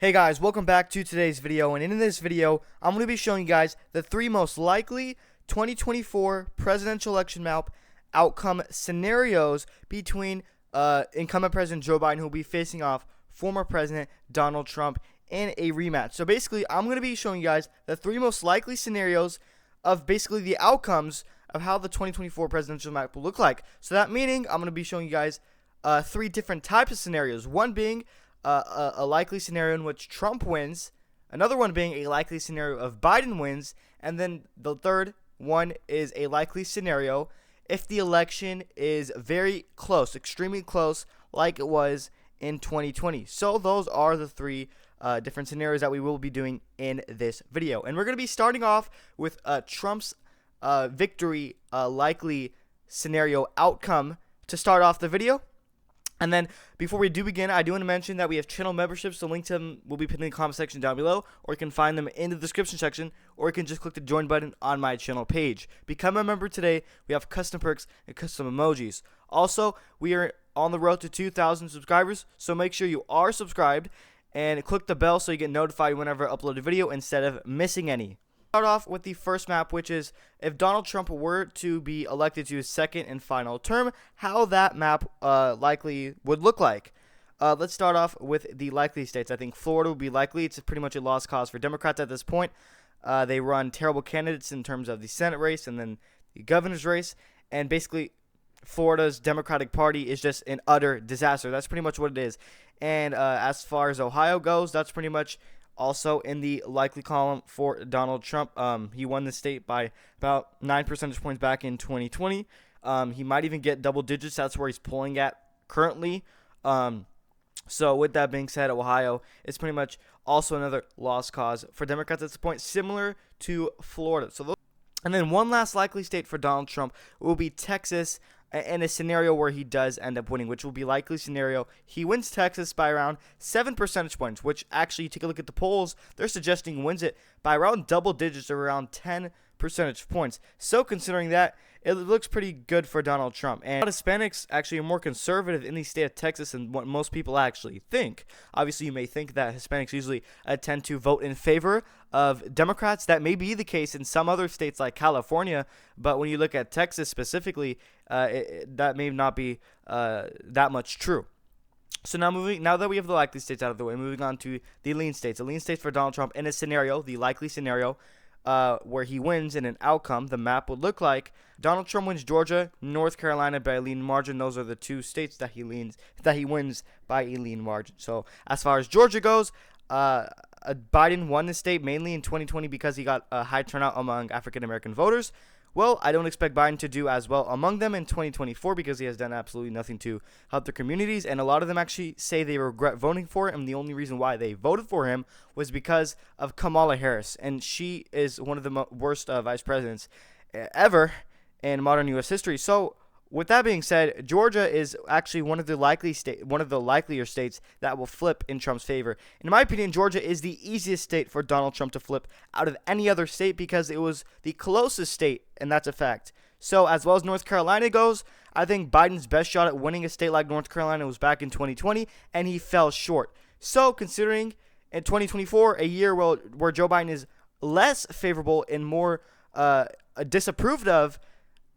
Hey guys, welcome back to today's video, and in this video, I'm going to be showing you guys the three most likely 2024 presidential election map outcome scenarios between incumbent President Joe Biden, who will be facing off former President Donald Trump in a rematch. So basically, I'm going to be showing you guys the three most likely scenarios of basically the outcomes of how the 2024 presidential map will look like. So that meaning, I'm going to be showing you guys three different types of scenarios, one being a likely scenario in which Trump wins, another one being a likely scenario of Biden wins, and then the third one is a likely scenario if the election is very close, extremely close, like it was in 2020. So those are the three different scenarios that we will be doing in this video. And we're going to be starting off with Trump's victory likely scenario outcome to start off the video. And then, before we do begin, I do want to mention that we have channel memberships. The link to them will be pinned in the comment section down below, or you can find them in the description section, or you can just click the join button on my channel page. Become a member today. We have custom perks and custom emojis. Also, we are on the road to 2,000 subscribers, so make sure you are subscribed, and click the bell so you get notified whenever I upload a video instead of missing any. Start off with the first map, which is if Donald Trump were to be elected to his second and final term, how that map likely would look like. Let's start off with the likely states. I think Florida would be likely. It's pretty much a lost cause for Democrats at this point. They run terrible candidates in terms of the Senate race and then the governor's race, and basically Florida's Democratic Party is just an utter disaster. That's pretty much what it is. And as far as Ohio goes, that's pretty much also in the likely column for Donald Trump. He won the state by about 9 percentage points back in 2020. He might even get double digits. That's where he's polling at currently. So with that being said, Ohio is pretty much also another lost cause for Democrats at this point, similar to Florida. And then one last likely state for Donald Trump will be Texas, in a scenario where he does end up winning, which will be likely scenario. He wins Texas by around 7 percentage points, which actually, take a look at the polls, they're suggesting wins it by around double digits, or around 10 percentage points. So considering that, it looks pretty good for Donald Trump. And a lot of Hispanics actually are more conservative in the state of Texas than what most people actually think. Obviously, you may think that Hispanics usually tend to vote in favor of Democrats. That may be the case in some other states like California, but when you look at Texas specifically, that may not be that much true. So now that we have the likely states out of the way, moving on to the lean states. The lean states for Donald Trump in a scenario, the likely scenario, where he wins in an outcome, the map would look like Donald Trump wins Georgia, North Carolina by a lean margin. Those are the two states that he wins by a lean margin. So as far as Georgia goes, Biden won the state mainly in 2020 because he got a high turnout among African American voters. Well, I don't expect Biden to do as well among them in 2024 because he has done absolutely nothing to help their communities. And a lot of them actually say they regret voting for him. And the only reason why they voted for him was because of Kamala Harris. And she is one of the worst vice presidents ever in modern U.S. history. So with that being said, Georgia is actually one of the likelier states that will flip in Trump's favor. In my opinion, Georgia is the easiest state for Donald Trump to flip out of any other state because it was the closest state, and that's a fact. So as well as North Carolina goes, I think Biden's best shot at winning a state like North Carolina was back in 2020, and he fell short. So considering in 2024, a year where Joe Biden is less favorable and more disapproved of,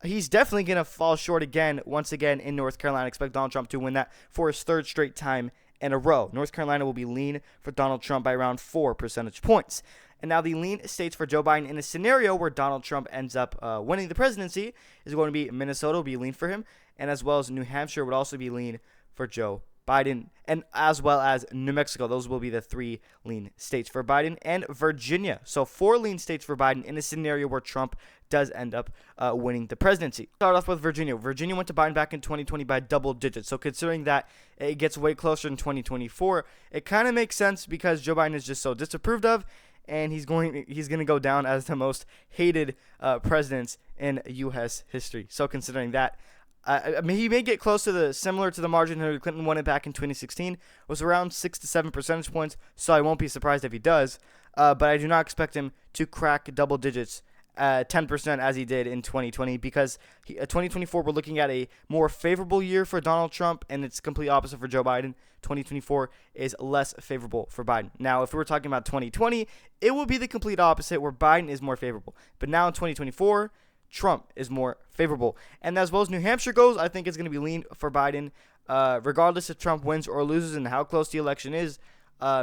he's definitely going to fall short once again in North Carolina. I expect Donald Trump to win that for his third straight time in a row. North Carolina will be lean for Donald Trump by around 4 percentage points. And now the lean states for Joe Biden in a scenario where Donald Trump ends up winning the presidency is going to be Minnesota will be lean for him, and as well as New Hampshire would also be lean for Joe Biden, and as well as New Mexico. Those will be the three lean states for Biden, and Virginia. So 4 lean states for Biden in a scenario where Trump does end up winning the presidency. Start off with Virginia. Virginia went to Biden back in 2020 by double digits. So considering that it gets way closer in 2024, it kind of makes sense because Joe Biden is just so disapproved of, and he's going to go down as the most hated presidents in U.S. history. So considering that, I mean, he may get close to similar to the margin Hillary Clinton won it back in 2016. It was around 6 to 7 percentage points, so I won't be surprised if he does. But I do not expect him to crack double digits 10% as he did in 2020, because 2024 we're looking at a more favorable year for Donald Trump, and it's complete opposite for Joe Biden. 2024 is less favorable for Biden. Now, if we were talking about 2020, it would be the complete opposite, where Biden is more favorable. But now in 2024, Trump is more favorable. And as well as New Hampshire goes, I think it's going to be lean for Biden, regardless if Trump wins or loses and how close the election is,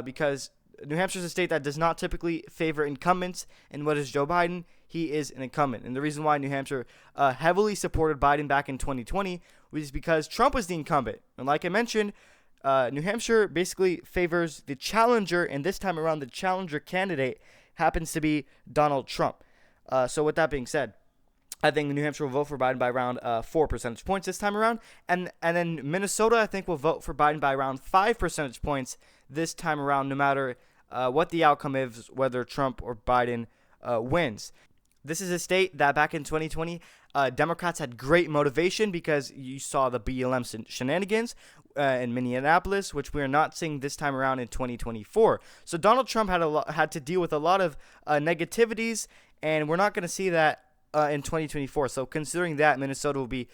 because New Hampshire is a state that does not typically favor incumbents. And what is Joe Biden? He is an incumbent. And the reason why New Hampshire heavily supported Biden back in 2020 was because Trump was the incumbent. And like I mentioned, New Hampshire basically favors the challenger, and this time around, the challenger candidate happens to be Donald Trump. So with that being said, I think New Hampshire will vote for Biden by around 4 percentage points this time around. And then Minnesota, I think, will vote for Biden by around 5 percentage points this time around, no matter what the outcome is, whether Trump or Biden wins. This is a state that back in 2020, Democrats had great motivation because you saw the BLM shenanigans in Minneapolis, which we are not seeing this time around in 2024. So Donald Trump had to deal with a lot of negativities, and we're not going to see that in 2024. So considering that, Minnesota will be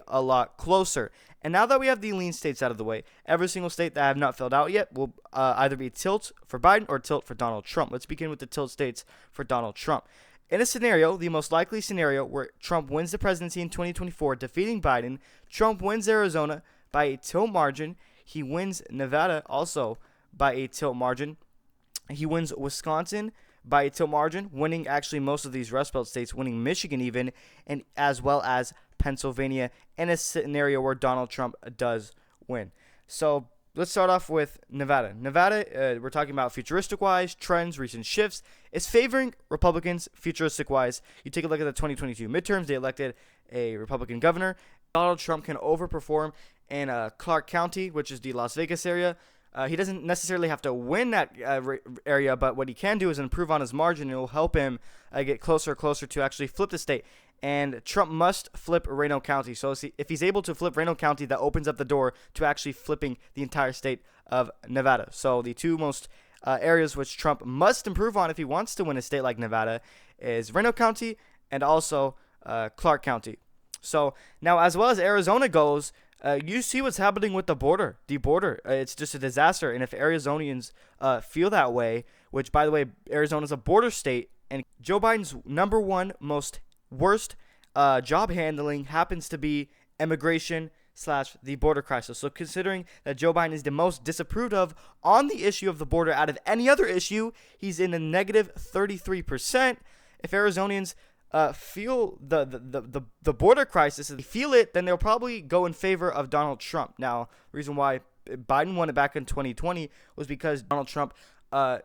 a lot closer. And now that we have the lean states out of the way, every single state that I have not filled out yet will either be tilt for Biden or tilt for Donald Trump. Let's begin with the tilt states for Donald Trump. In a scenario, the most likely scenario where Trump wins the presidency in 2024, defeating Biden, Trump wins Arizona by a tilt margin. He wins Nevada also by a tilt margin. He wins Wisconsin by a tilt margin, winning actually most of these Rust Belt states, winning Michigan even, and as well as Pennsylvania, in a scenario where Donald Trump does win. So let's start off with Nevada. Nevada, we're talking about futuristic-wise, trends, recent shifts. It's favoring Republicans futuristic-wise. You take a look at the 2022 midterms, they elected a Republican governor. Donald Trump can overperform in Clark County, which is the Las Vegas area. He doesn't necessarily have to win that area, but what he can do is improve on his margin. It will help him get closer and closer to actually flip the state. And Trump must flip Reno County. So if he's able to flip Reno County, that opens up the door to actually flipping the entire state of Nevada. So the two most areas which Trump must improve on if he wants to win a state like Nevada is Reno County and also Clark County. So now, as well as Arizona goes, you see what's happening with the border. It's just a disaster. And if Arizonians feel that way, which, by the way, Arizona's a border state, and Joe Biden's number one most worst job handling happens to be immigration / the border crisis. So considering that Joe Biden is the most disapproved of on the issue of the border out of any other issue, he's in a negative 33%. If Arizonians feel the border crisis, if they feel it, then they'll probably go in favor of Donald Trump. Now, the reason why Biden won it back in 2020 was because Donald Trump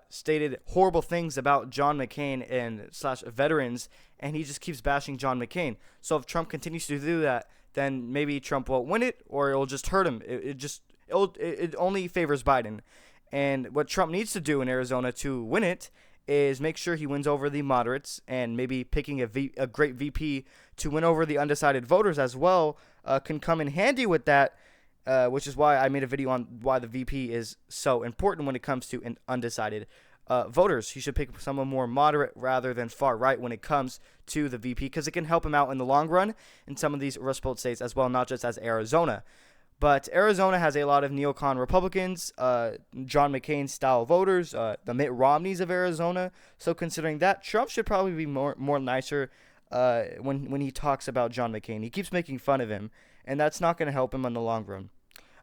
stated horrible things about John McCain and / veterans, and he just keeps bashing John McCain. So if Trump continues to do that, then maybe Trump won't win it, or it will just hurt him. It only favors Biden. And what Trump needs to do in Arizona to win it is make sure he wins over the moderates, and maybe picking a great VP to win over the undecided voters as well can come in handy with that, which is why I made a video on why the VP is so important when it comes to undecided voters. He should pick someone more moderate rather than far right when it comes to the VP, because it can help him out in the long run in some of these Rust Belt states as well, not just as Arizona. But Arizona has a lot of neocon Republicans, John McCain-style voters, the Mitt Romneys of Arizona. So considering that, Trump should probably be more nicer when he talks about John McCain. He keeps making fun of him, and that's not going to help him in the long run.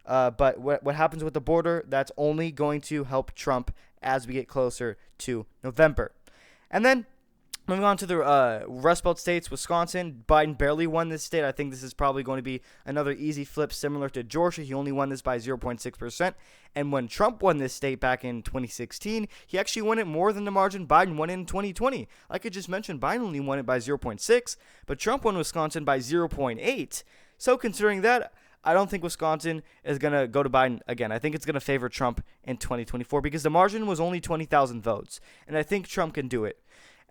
But what happens with the border, that's only going to help Trump as we get closer to November. And then moving on to the Rust Belt states, Wisconsin, Biden barely won this state. I think this is probably going to be another easy flip similar to Georgia. He only won this by 0.6%. And when Trump won this state back in 2016, he actually won it more than the margin Biden won in 2020. Like I just mentioned, Biden only won it by 0.6, but Trump won Wisconsin by 0.8. So considering that, I don't think Wisconsin is going to go to Biden again. I think it's going to favor Trump in 2024 because the margin was only 20,000 votes, and I think Trump can do it.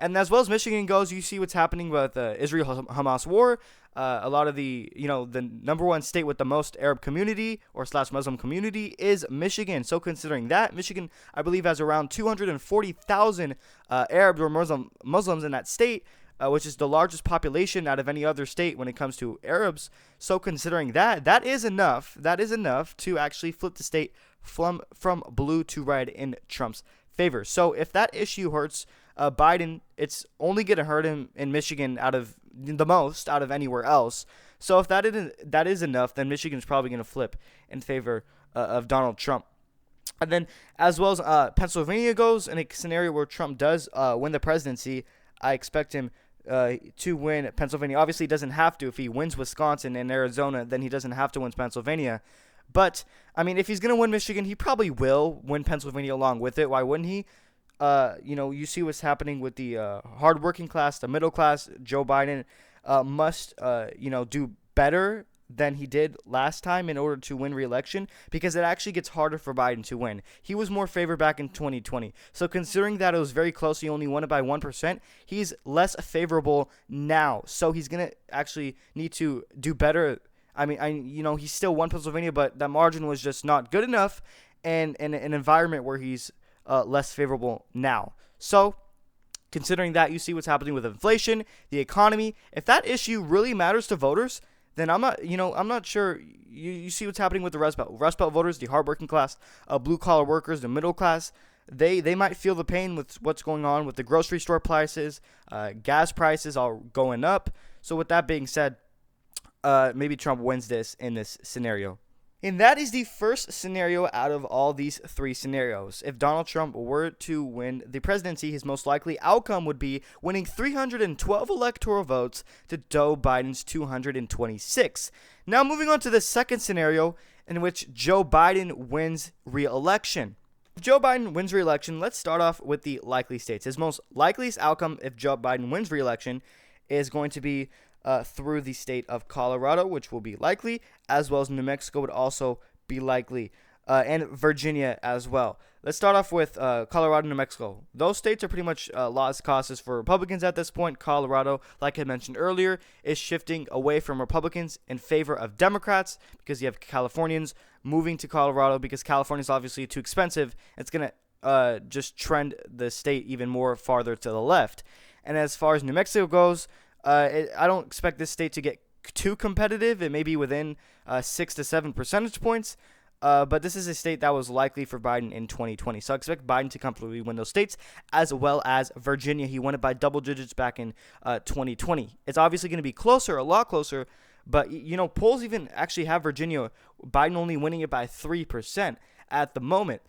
And as well as Michigan goes, you see what's happening with Israel-Hamas war. A lot of the number one state with the most Arab community or / Muslim community is Michigan. So considering that, Michigan, I believe, has around 240,000 Arabs or Muslims in that state. which is the largest population out of any other state when it comes to Arabs. So considering that, that is enough to actually flip the state from blue to red in Trump's favor. So if that issue hurts Biden, it's only going to hurt him in Michigan out of anywhere else. So if that is enough, then Michigan's probably going to flip in favor of Donald Trump. And then as well as Pennsylvania goes, in a scenario where Trump does win the presidency, I expect him to win Pennsylvania. Obviously, he doesn't have to. If he wins Wisconsin and Arizona, then he doesn't have to win Pennsylvania. But, I mean, if he's going to win Michigan, he probably will win Pennsylvania along with it. Why wouldn't he? You see what's happening with the hardworking class, the middle class. Joe Biden must, do better than he did last time in order to win re-election, because it actually gets harder for Biden to win. He was more favored back in 2020. So considering that it was very close, he only won it by 1%, he's less favorable now. So he's going to actually need to do better. I mean, he still won Pennsylvania, but that margin was just not good enough, and in an environment where he's less favorable now. So considering that, you see what's happening with inflation, the economy. If that issue really matters to voters, then I'm not sure. You see what's happening with the Rust Belt voters, the hardworking class, blue collar workers, the middle class. They might feel the pain with what's going on with the grocery store prices, gas prices all going up. So with that being said, maybe Trump wins this in this scenario. And that is the first scenario out of all these three scenarios. If Donald Trump were to win the presidency, his most likely outcome would be winning 312 electoral votes to Joe Biden's 226. Now moving on to the second scenario, in which Joe Biden wins re-election. If Joe Biden wins re-election, let's start off with the likely states. His most likeliest outcome if Joe Biden wins re-election is going to be through the state of Colorado, which will be likely, as well as New Mexico would also be likely, and Virginia as well. Let's start off with Colorado and New Mexico. Those states are pretty much lost causes for Republicans at this point. Colorado, like I mentioned earlier, is shifting away from Republicans in favor of Democrats, because you have Californians moving to Colorado because California is obviously too expensive. It's going to just trend the state even more farther to the left. And as far as New Mexico goes, I don't expect this state to get too competitive. It may be within 6 to 7 percentage points, but this is a state that was likely for Biden in 2020. So I expect Biden to comfortably win those states, as well as Virginia. He won it by double digits back in 2020. It's obviously going to be closer, a lot closer, but polls even actually have Virginia, Biden only winning it by 3% at the moment.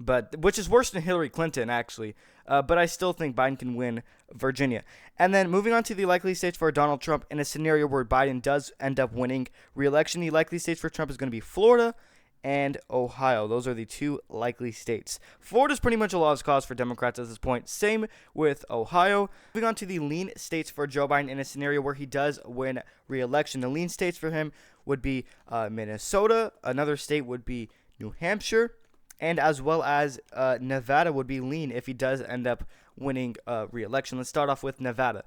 But which is worse than Hillary Clinton, actually. But I still think Biden can win Virginia. And then moving on to the likely states for Donald Trump, in a scenario where Biden does end up winning re-election, the likely states for Trump is going to be Florida and Ohio. Those are the two likely states. Florida's pretty much a lost cause for Democrats at this point. Same with Ohio. Moving on to the lean states for Joe Biden, in a scenario where he does win re-election. The lean states for him would be Minnesota. Another state would be New Hampshire. And as well as Nevada would be lean if he does end up winning re-election. Let's start off with Nevada.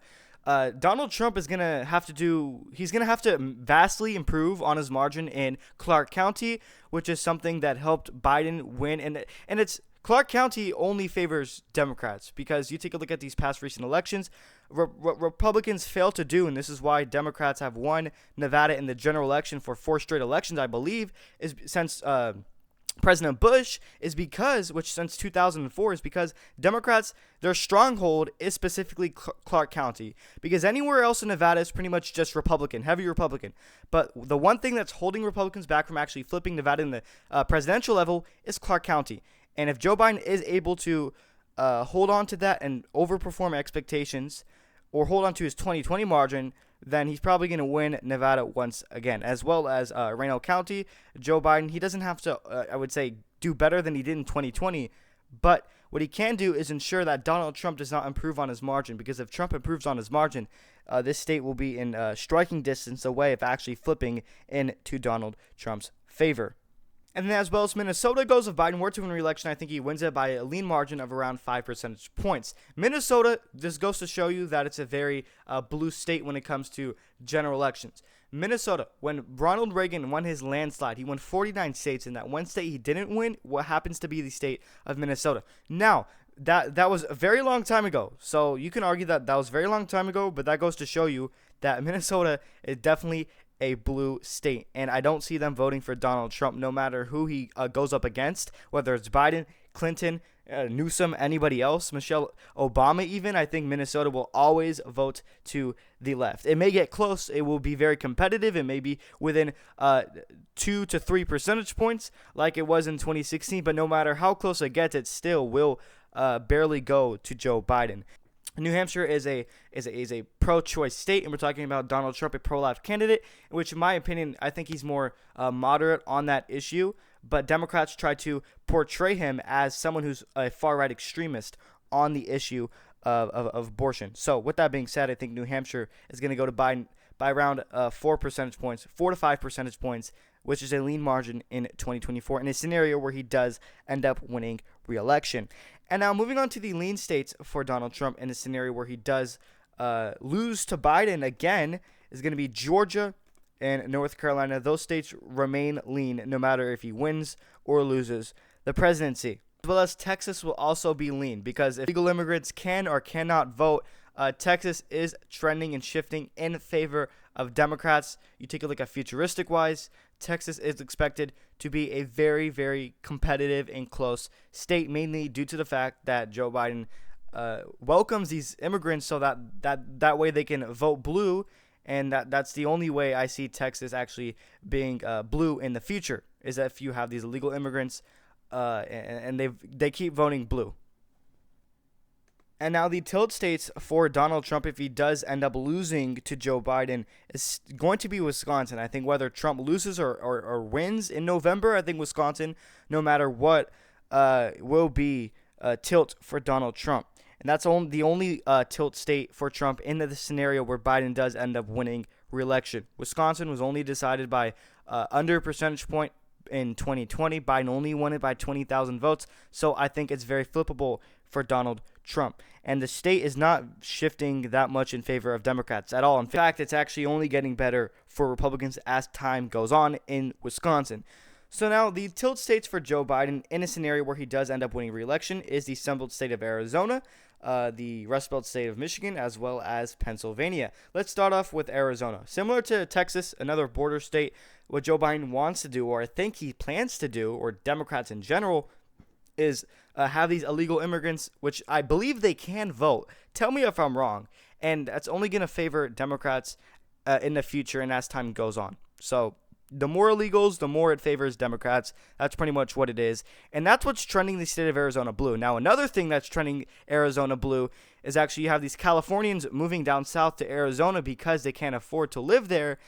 Donald Trump is going to have to vastly improve on his margin in Clark County, which is something that helped Biden win. And it's Clark County only favors Democrats, because you take a look at these past recent elections, what Republicans fail to do, and this is why Democrats have won Nevada in the general election for 4 straight elections, I believe, is since President Bush, is because, which since 2004, is because Democrats, their stronghold is specifically Clark County, because anywhere else in Nevada is pretty much just Republican, heavy Republican. But the one thing that's holding Republicans back from actually flipping Nevada in the presidential level is Clark County. And if Joe Biden is able to hold on to that and overperform expectations, or hold on to his 2020 margin, then he's probably going to win Nevada once again, as well as Reno County. Joe Biden, he doesn't have to, I would say, do better than he did in 2020, but what he can do is ensure that Donald Trump does not improve on his margin, because if Trump improves on his margin, this state will be in striking distance away of actually flipping into Donald Trump's favor. And then as well as Minnesota goes, if Biden were to win re-election, I think he wins it by a lean margin of around 5 percentage points. Minnesota, this goes to show you that it's a very blue state when it comes to general elections. Minnesota, when Ronald Reagan won his landslide, he won 49 states. In that one state he didn't win, what happens to be the state of Minnesota. Now, that was a very long time ago. So you can argue that was a very long time ago, but that goes to show you that Minnesota is definitely a blue state. And I don't see them voting for Donald Trump no matter who he goes up against, whether it's Biden, Clinton, Newsom, anybody else, Michelle Obama even. I think Minnesota will always vote to the left. It may get close. It will be very competitive. It may be within 2 to 3 percentage points like it was in 2016. But no matter how close it gets, it still will barely go to Joe Biden. New Hampshire is a pro-choice state, and we're talking about Donald Trump, a pro-life candidate, which, in my opinion, I think he's more moderate on that issue. But Democrats try to portray him as someone who's a far-right extremist on the issue of abortion. So, with that being said, I think New Hampshire is going to go to Biden by around 4 to 5 percentage points, which is a lean margin in 2024 in a scenario where he does end up winning re-election. And now moving on to the lean states for Donald Trump in a scenario where he does lose to Biden again is going to be Georgia and North Carolina. Those states remain lean no matter if he wins or loses the presidency. As well as Texas will also be lean because if illegal immigrants can or cannot vote, Texas is trending and shifting in favor of Democrats. You take a look at futuristic-wise, Texas is expected to be a very, very competitive and close state, mainly due to the fact that Joe Biden welcomes these immigrants so that way they can vote blue, and that's the only way I see Texas actually being blue in the future, is if you have these illegal immigrants and they keep voting blue. And now the tilt states for Donald Trump, if he does end up losing to Joe Biden, is going to be Wisconsin. I think whether Trump loses or wins in November, I think Wisconsin, no matter what, will be tilt for Donald Trump. And that's the only tilt state for Trump in the scenario where Biden does end up winning re-election. Wisconsin was only decided by under a percentage point in 2020. Biden only won it by 20,000 votes. So I think it's very flippable for Donald Trump. And the state is not shifting that much in favor of Democrats at all. In fact, it's actually only getting better for Republicans as time goes on in Wisconsin. So now the tilt states for Joe Biden in a scenario where he does end up winning re-election is the Sun state of Arizona, the Rust Belt state of Michigan, as well as Pennsylvania. Let's start off with Arizona. Similar to Texas, another border state, what Joe Biden wants to do, or I think he plans to do, or Democrats in general, is have these illegal immigrants, which I believe they can vote. Tell me if I'm wrong. And that's only going to favor Democrats in the future and as time goes on. So the more illegals, the more it favors Democrats. That's pretty much what it is. And that's what's trending the state of Arizona blue. Now, another thing that's trending Arizona blue is actually you have these Californians moving down south to Arizona because they can't afford to live there.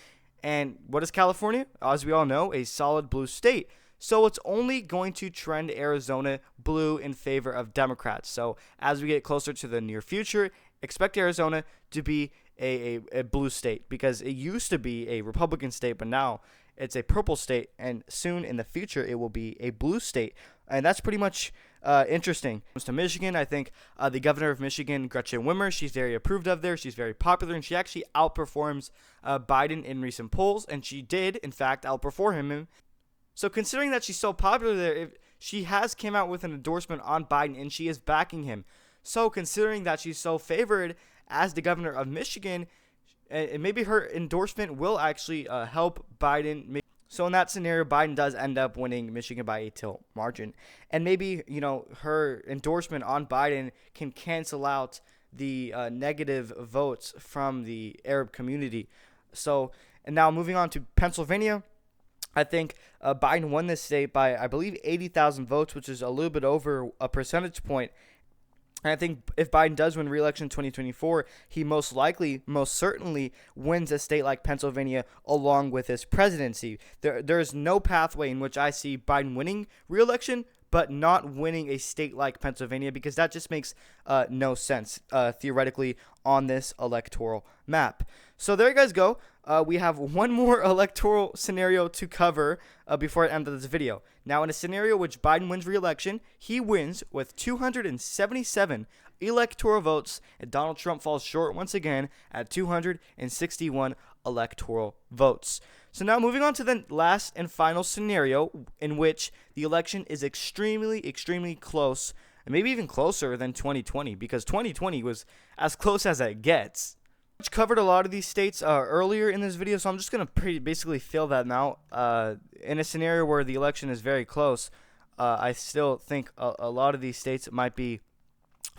And what is California? As we all know, a solid blue state. So it's only going to trend Arizona blue in favor of Democrats. So as we get closer to the near future, expect Arizona to be a blue state because it used to be a Republican state, but now it's a purple state, and soon in the future it will be a blue state. And that's pretty much interesting. When it comes to Michigan, I think the governor of Michigan, Gretchen Whitmer, she's very approved of there. She's very popular, and she actually outperforms Biden in recent polls, and she did, in fact, outperform him. So considering that she's so popular there, she has came out with an endorsement on Biden, and she is backing him. So considering that she's so favored as the governor of Michigan, maybe her endorsement will actually help Biden. So in that scenario, Biden does end up winning Michigan by a tilt margin. And maybe, her endorsement on Biden can cancel out the negative votes from the Arab community. So, and now moving on to Pennsylvania, I think Biden won this state by, I believe, 80,000 votes, which is a little bit over a percentage point. And I think if Biden does win re-election in 2024, he most certainly wins a state like Pennsylvania along with his presidency. There is no pathway in which I see Biden winning re-election, but not winning a state like Pennsylvania, because that just makes no sense theoretically on this electoral map. So there you guys go. We have one more electoral scenario to cover before I end this video. Now, in a scenario which Biden wins re-election, he wins with 277 electoral votes, and Donald Trump falls short once again at 261 electoral votes. So now moving on to the last and final scenario, in which the election is extremely close, and maybe even closer than 2020, because 2020 was as close as it gets. I covered a lot of these states earlier in this video, so I'm just going to basically fill them out. In a scenario where the election is very close, I still think a lot of these states might be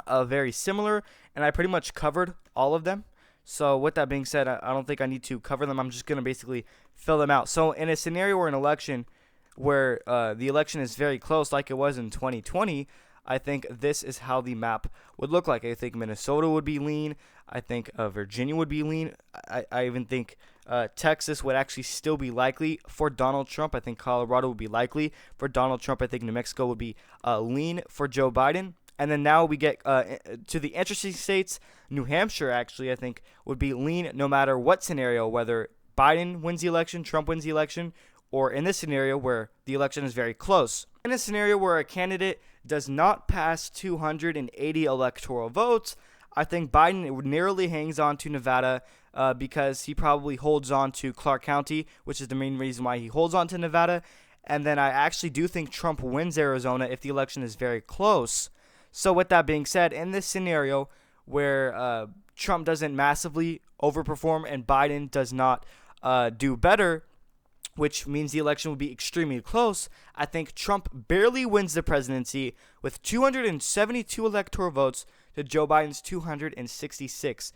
very similar, and I pretty much covered all of them. So with that being said, I don't think I need to cover them. I'm just going to basically fill them out. So in a scenario where an election where the election is very close, like it was in 2020, I think this is how the map would look like. I think Minnesota would be lean. I think Virginia would be lean. I even think Texas would actually still be likely for Donald Trump. I think Colorado would be likely for Donald Trump. I think New Mexico would be lean for Joe Biden. And then now we get to the interesting states. New Hampshire, actually, I think, would be lean no matter what scenario, whether Biden wins the election, Trump wins the election, or in this scenario where the election is very close. In a scenario where a candidate does not pass 280 electoral votes, I think Biden narrowly hangs on to Nevada because he probably holds on to Clark County, which is the main reason why he holds on to Nevada. And then I actually do think Trump wins Arizona if the election is very close. So with that being said, in this scenario where Trump doesn't massively overperform and Biden does not do better, which means the election will be extremely close, I think Trump barely wins the presidency with 272 electoral votes to Joe Biden's 266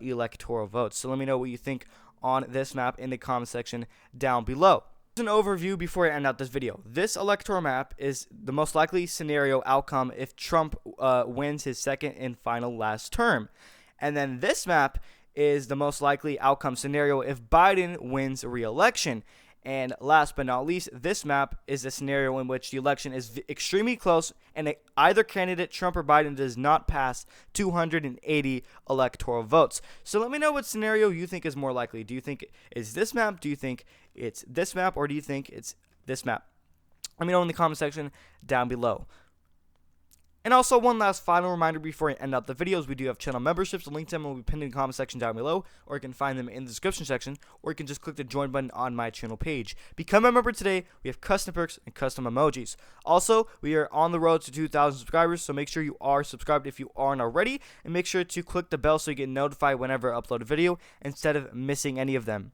electoral votes. So let me know what you think on this map in the comment section down below. An overview before I end out this video. This electoral map is the most likely scenario outcome if Trump wins his second and final last term. And then this map is the most likely outcome scenario if Biden wins re-election. And last but not least, this map is a scenario in which the election is extremely close and either candidate, Trump or Biden, does not pass 280 electoral votes. So let me know what scenario you think is more likely. Do you think it's this map? Do you think it's this map? Or do you think it's this map? Let me know in the comment section down below. And also, one last final reminder before I end out the videos, we do have channel memberships. The link to them will be pinned in the comment section down below, or you can find them in the description section, or you can just click the join button on my channel page. Become a member today. We have custom perks and custom emojis. Also, we are on the road to 2,000 subscribers, so make sure you are subscribed if you aren't already, and make sure to click the bell so you get notified whenever I upload a video instead of missing any of them.